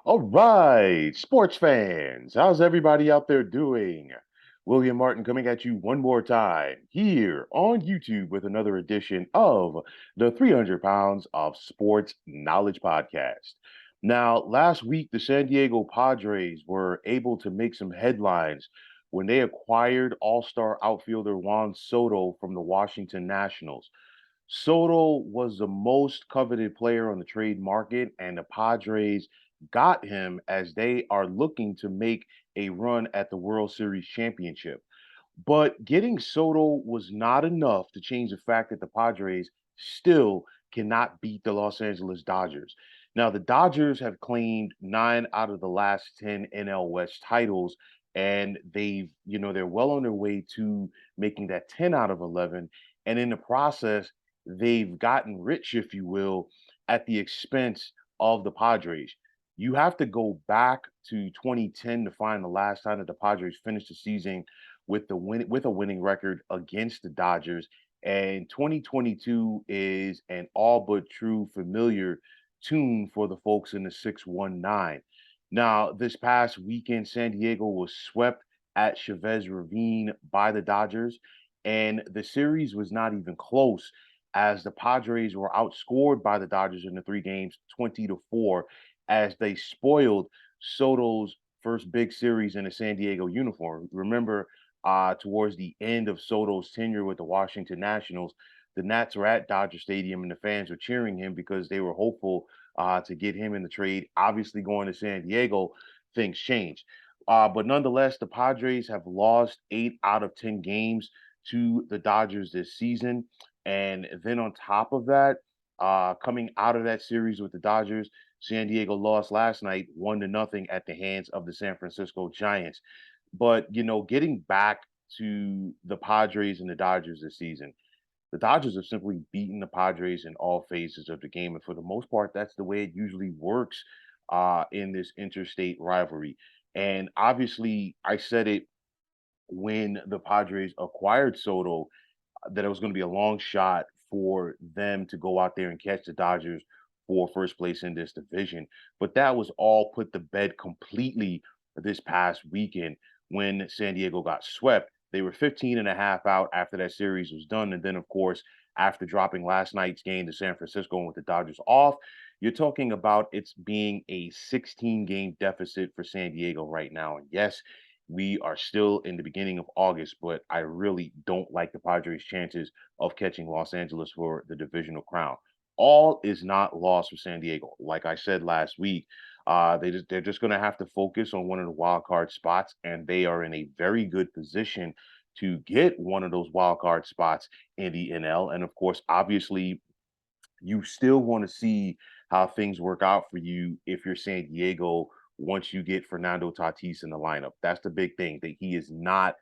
All right, sports fans, how's everybody out there doing? William Martin coming at you one more time here on YouTube with another edition of the 300 Pounds of Sports Knowledge Podcast. Now, last week, the San Diego Padres were able to make some headlines when they acquired All Star outfielder Juan Soto from the Washington Nationals. Soto was the most coveted player on the trade market, and the Padres got him as they are looking to make a run at the World Series championship. But getting Soto was not enough to change the fact that the Padres still cannot beat the Los Angeles Dodgers. Now, the Dodgers have claimed 9 out of the last 10 NL West titles, and they're well on their way to making that 10 out of 11. And in the process, they've gotten rich, if you will, at the expense of the Padres. You have to go back to 2010 to find the last time that the Padres finished the season with a winning record against the Dodgers. And 2022 is an all but true familiar tune for the folks in the 619. Now, this past weekend, San Diego was swept at Chavez Ravine by the Dodgers, and the series was not even close as the Padres were outscored by the Dodgers in the three games 20-4 as they spoiled Soto's first big series in a San Diego uniform. Remember, towards the end of Soto's tenure with the Washington Nationals, the Nats were at Dodger Stadium and the fans were cheering him because they were hopeful to get him in the trade. Obviously, going to San Diego, things changed. But nonetheless, the Padres have lost 8 out of 10 games to the Dodgers this season. And then on top of that, coming out of that series with the Dodgers, San Diego lost last night 1-0 at the hands of the San Francisco Giants. But getting back to the Padres and the Dodgers this season, the Dodgers have simply beaten the Padres in all phases of the game, and for the most part, that's the way it usually works in this interstate rivalry. And obviously, I said it when the Padres acquired Soto that it was going to be a long shot for them to go out there and catch the Dodgers for first place in this division. But that was all put to bed completely this past weekend when San Diego got swept. They were 15 and a half out after that series was done. And then, of course, after dropping last night's game to San Francisco and with the Dodgers off, you're talking about it's being a 16 game deficit for San Diego right now. And yes, we are still in the beginning of August, but I really don't like the Padres' chances of catching Los Angeles for the divisional crown. All is not lost for San Diego. Like I said last week, they're just going to have to focus on one of the wild card spots, and they are in a very good position to get one of those wild card spots in the NL. And of course, obviously, you still want to see how things work out for you if you're San Diego once you get Fernando Tatis in the lineup. That's the big thing, that he has not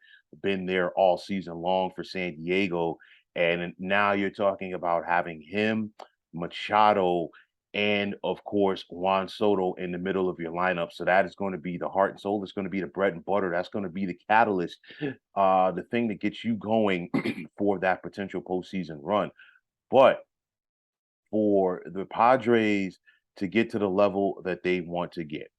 been there all season long for San Diego. And now you're talking about having him, Machado, and of course Juan Soto in the middle of your lineup. So that is going to be the heart and soul. It's going to be the bread and butter. That's going to be the catalyst, the thing that gets you going for that potential postseason run. But for the Padres to get to the level that they want to get,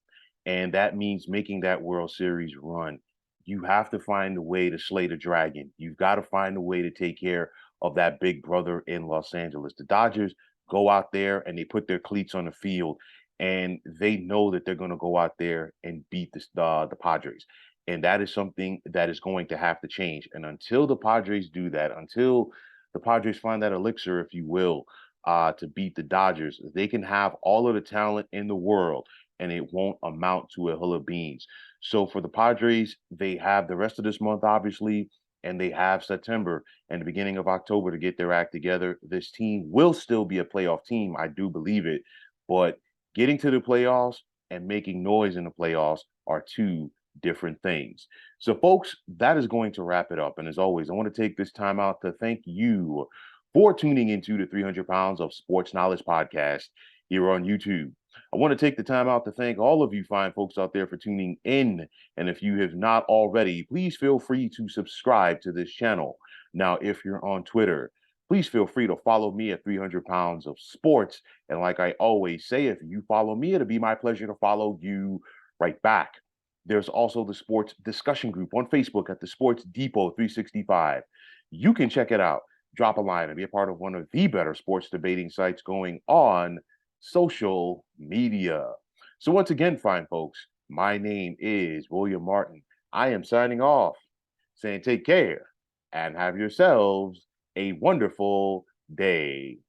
and that means making that World Series run. You have to find a way to slay the dragon. You've got to find a way to take care of that big brother in Los Angeles. The Dodgers go out there and they put their cleats on the field, and they know that they're going to go out there and beat the Padres. And that is something that is going to have to change. And until the Padres do that, until the Padres find that elixir, if you will, to beat the Dodgers, they can have all of the talent in the world and it won't amount to a hill of beans. So for the Padres, they have the rest of this month, obviously, and they have September and the beginning of October to get their act together. This team will still be a playoff team. I do believe it. But getting to the playoffs and making noise in the playoffs are two different things. So, folks, that is going to wrap it up. And as always, I want to take this time out to thank you for tuning into the 300 Pounds of Sports Knowledge podcast here on YouTube. I want to take the time out to thank all of you fine folks out there for tuning in. And if you have not already, please feel free to subscribe to this channel. Now, if you're on Twitter, Please feel free to follow me at 300 Pounds of Sports. And like I always say, if you follow me, it'll be my pleasure to follow you right back. There's also the sports discussion group on Facebook at the Sports Depot 365. You can check it out, drop a line, and be a part of one of the better sports debating sites going on social media. So, once again, fine folks, my name is William Martin. I am signing off, saying take care and have yourselves a wonderful day.